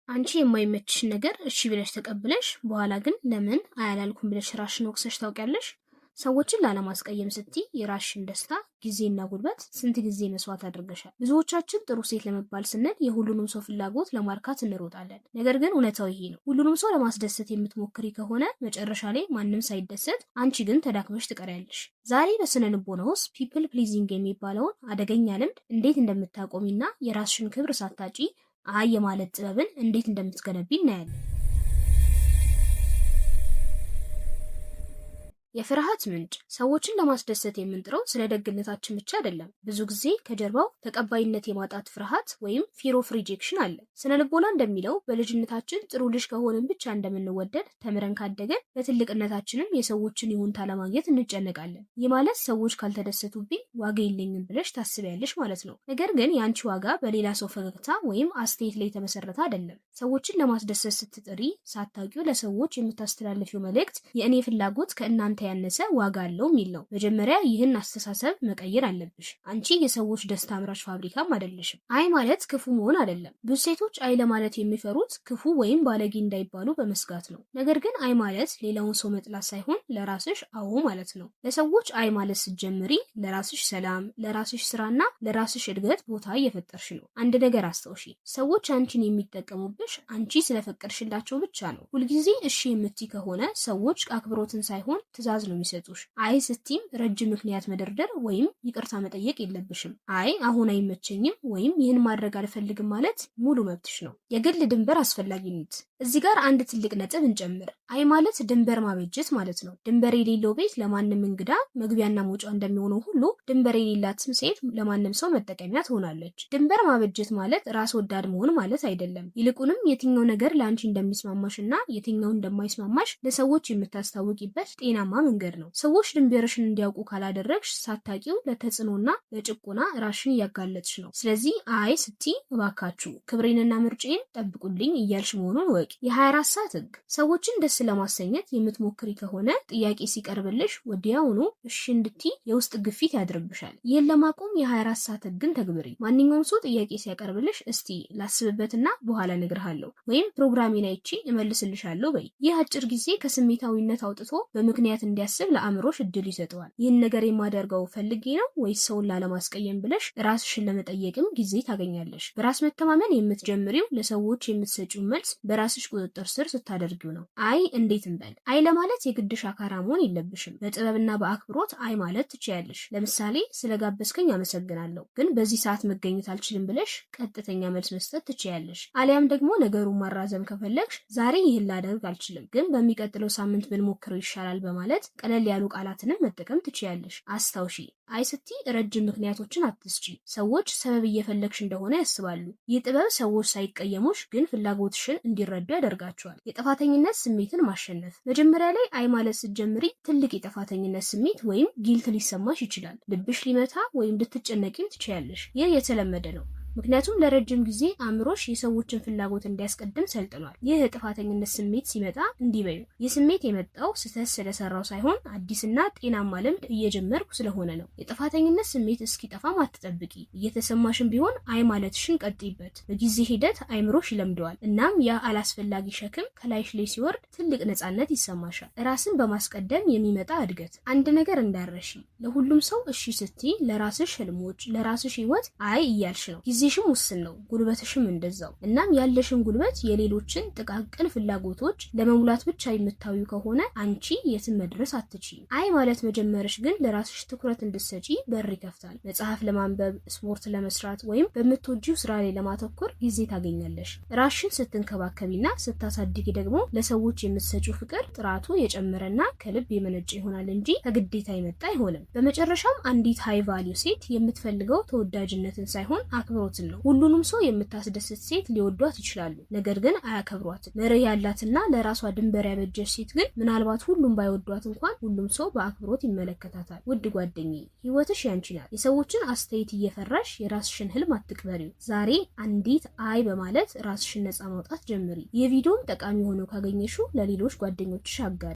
አንቺ የማይመችሽ ነገር እሺ ብለሽ ተቀብለሽ በኋላ ግን ለምን አያላልኩም ብለሽ ራስሽን ወቅሰሽ ታውቂያለሽ? ሰዎችን ላለማስቀየም ስትይ የራስሽን ደስታ፣ ጊዜና ጉልበት ስንት ጊዜ መስዋዕት አድርገሻል? ብዙዎቻችን ጥሩ ሴት ለመባል ስንል የሁሉንም ሰው ፍላጎት ለማርካት እንሮጣለን። ነገር ግን እውነታው ይሄ ነው። ሁሉንም ሰው ለማስደሰት የምትሞክሪ ከሆነ መጨረሻ ላይ ማንም ሳይደሰት አንቺ ግን ተዳክመሽ ትቀሪያለሽ። ዛሬ በስነ ልቦና ውስጥ ፒፕል ፕሊዚንግ የሚባለውን አደገኛ ልምድ እንዴት እንደምታቆሚና የራስሽን ክብር ሳታጪ አይ የማለት ጥበብን እንዴት እንደምትገነቢ እናያለን። የፍርሃት ምንጭ ሰዎችን ለማስደሰት የምንጥረው ስለ ደግነታችን ብቻ አይደለም። ብዙ ጊዜ ከጀርባው ተቀባይነት የማጣት ፍርሃት ወይም ፊር ኦፍ ሪጀክሽን አለ። ስነ ልቦና እንደሚለው በልጅነታችን ጥሩ ልጅ ከሆንን ብቻ እንደምንወደድ ተምረን ካደገን በትልቅነታችንም የሰዎችን ይሁንታ ለማግኘት እንጨነቃለን። ይህ ማለት ሰዎች ካልተደሰቱብኝ ዋጋ የለኝም ብለሽ ታስቢያለሽ ማለት ነው። ነገር ግን የአንቺ ዋጋ በሌላ ሰው ፈገግታ ወይም አስተያየት ላይ የተመሰረተ አይደለም። ሰዎችን ለማስደሰት ስትጥሪ ሳታውቂው ለሰዎች የምታስተላልፊው መልእክት የእኔ ፍላጎት ከእናንተ ያነሰ ዋጋ አለው የሚል ነው። መጀመሪያ ይህን አስተሳሰብ መቀየር አለብሽ። አንቺ የሰዎች ደስታ አምራች ፋብሪካም አይደለሽም። አይ ማለት ክፉ መሆን አይደለም። ብዙ ሴቶች አይ ለማለት የሚፈሩት ክፉ ወይም ባለጌ እንዳይባሉ በመስጋት ነው። ነገር ግን አይ ማለት ሌላውን ሰው መጥላት ሳይሆን ለራስሽ አዎ ማለት ነው። ለሰዎች አይ ማለት ስትጀምሪ ለራስሽ ሰላም፣ ለራስሽ ስራና ለራስሽ እድገት ቦታ እየፈጠርሽ ነው። አንድ ነገር አስተውሺ፣ ሰዎች አንቺን የሚጠቀሙብሽ አንቺ ስለፈቀድሽላቸው ብቻ ነው። ሁልጊዜ እሺ የምትይ ከሆነ ሰዎች አክብሮትን ሳይሆን ትዕዛዝ ነው የሚሰጡሽ። አይ ስትይም ረጅም ምክንያት መደርደር ወይም ይቅርታ መጠየቅ የለብሽም። አይ አሁን አይመቸኝም ወይም ይህን ማድረግ አልፈልግም ማለት ሙሉ መብትሽ ነው። የግል ድንበር አስፈላጊነት እዚህ ጋር አንድ ትልቅ ነጥብ እንጨምር። አይ ማለት ድንበር ማበጀት ማለት ነው። ድንበር የሌለው ቤት ለማንም እንግዳ መግቢያና መውጫ እንደሚሆነው ሁሉ ድንበር የሌላትም ሴት ለማንም ሰው መጠቀሚያ ትሆናለች። ድንበር ማበጀት ማለት ራስ ወዳድ መሆን ማለት አይደለም። ይልቁንም የትኛው ነገር ለአንቺ እንደሚስማማሽና የትኛው እንደማይስማማሽ ለሰዎች የምታስታውቂበት ጤናማ መንገድ ነው። ሰዎች ድንበርሽን እንዲያውቁ ካላደረግሽ ሳታቂው ለተጽዕኖና ለጭቆና ራስሽን እያጋለጥሽ ነው። ስለዚህ አይ ስትይ እባካችሁ ክብሬንና ምርጬን ጠብቁልኝ እያልሽ መሆኑን ወቂ። የ24 ሰዓት ህግ ሰዎችን ደስ ለማሰኘት የምትሞክሪ ከሆነ ጥያቄ ሲቀርብልሽ ወዲያውኑ እሺ እንድትይ የውስጥ ግፊት ያድርብሻል። ይህን ለማቆም የ24 ሰዓት ህግን ተግብሪ። ማንኛውም ሰው ጥያቄ ሲያቀርብልሽ እስቲ ላስብበትና በኋላ እነግርሃለሁ ወይም ፕሮግራሜን አይቼ እመልስልሻለሁ በይ። ይህ አጭር ጊዜ ከስሜታዊነት አውጥቶ በምክንያት እንዲያስብ ለአእምሮሽ እድል ይሰጠዋል። ይህን ነገር የማደርገው ፈልጌ ነው ወይስ ሰውን ላለማስቀየም ብለሽ ራስሽን ለመጠየቅም ጊዜ ታገኛለሽ። በራስ መተማመን የምትጀምሪው ለሰዎች የምትሰጪው መልስ በራስሽ ቁጥጥር ስር ስታደርጊው ነው። አይ እንዴት እንበል። አይ ለማለት የግድ ሻካራ መሆን የለብሽም። በጥበብና በአክብሮት አይ ማለት ትችያለሽ። ለምሳሌ ስለጋበዝከኝ አመሰግናለሁ፣ ግን በዚህ ሰዓት መገኘት አልችልም ብለሽ ቀጥተኛ መልስ መስጠት ትችያለሽ። አሊያም ደግሞ ነገሩን ማራዘም ከፈለግሽ ዛሬ ይህን ላደርግ አልችልም፣ ግን በሚቀጥለው ሳምንት ብንሞክረው ይሻላል በማለት ቀለል ያሉ ቃላትንም መጠቀም ትችያለሽ። አስታውሺ፣ አይ ስትይ ረጅም ምክንያቶችን አትስጪ። ሰዎች ሰበብ እየፈለግሽ እንደሆነ ያስባሉ። ይህ ጥበብ ሰዎች ሳይቀየሙሽ ግን ፍላጎትሽን እንዲረዱ ያደርጋቸዋል። የጥፋተኝነት ስሜትን ማሸነፍ መጀመሪያ ላይ አይ ማለት ስትጀምሪ ትልቅ የጥፋተኝነት ስሜት ወይም ጊልት ሊሰማሽ ይችላል። ልብሽ ሊመታ ወይም ልትጨነቂም ትችያለሽ። ይህ የተለመደ ነው። ምክንያቱም ለረጅም ጊዜ አእምሮሽ የሰዎችን ፍላጎት እንዲያስቀድም ሰልጥኗል። ይህ የጥፋተኝነት ስሜት ሲመጣ እንዲህ በዩ፣ ይህ ስሜት የመጣው ስህተት ስለሰራው ሳይሆን አዲስና ጤናማ ልምድ እየጀመርኩ ስለሆነ ነው። የጥፋተኝነት ስሜት እስኪጠፋም አትጠብቂ። እየተሰማሽን ቢሆን አይ ማለትሽን ቀጥይበት። በጊዜ ሂደት አእምሮሽ ይለምደዋል። እናም ያ አላስፈላጊ ሸክም ከላይሽ ላይ ሲወርድ ትልቅ ነፃነት ይሰማሻል። ራስን በማስቀደም የሚመጣ እድገት። አንድ ነገር እንዳረሺ፣ ለሁሉም ሰው እሺ ስትይ ለራስሽ ህልሞች፣ ለራስሽ ህይወት አይ እያልሽ ነው። ጊዜሽም ውስን ነው፣ ጉልበትሽም እንደዛው። እናም ያለሽን ጉልበት የሌሎችን ጥቃቅን ፍላጎቶች ለመሙላት ብቻ የምታዩ ከሆነ አንቺ የትም መድረስ አትችይም። አይ ማለት መጀመርሽ ግን ለራስሽ ትኩረት እንድትሰጪ በር ይከፍታል። መጽሐፍ ለማንበብ፣ ስፖርት ለመስራት ወይም በምትወጂው ስራ ላይ ለማተኮር ጊዜ ታገኛለሽ። ራስሽን ስትንከባከቢና ስታሳድጊ ደግሞ ለሰዎች የምትሰጪው ፍቅር ጥራቱ የጨመረና ከልብ የመነጨ ይሆናል እንጂ ከግዴታ የመጣ አይሆንም። በመጨረሻም አንዲት ሃይ ቫልዩ ሴት የምትፈልገው ተወዳጅነትን ሳይሆን አክብሮት ነው። ሁሉንም ሰው የምታስደስት ሴት ሊወዷት ይችላሉ፣ ነገር ግን አያከብሯትም። መርህ ያላትና ለራሷ ድንበር ያበጀች ሴት ግን ምናልባት ሁሉም ባይወዷት እንኳን ሁሉም ሰው በአክብሮት ይመለከታታል። ውድ ጓደኛዬ፣ ህይወትሽ ያንቺ ናት። የሰዎችን አስተያየት እየፈራሽ የራስሽን ህልም አትቅበሪው። ዛሬ አንዲት አይ በማለት ራስሽን ነፃ ማውጣት ጀምሪ። የቪዲዮም ጠቃሚ ሆኖ ካገኘሽው ለሌሎች ጓደኞችሽ አጋሪ።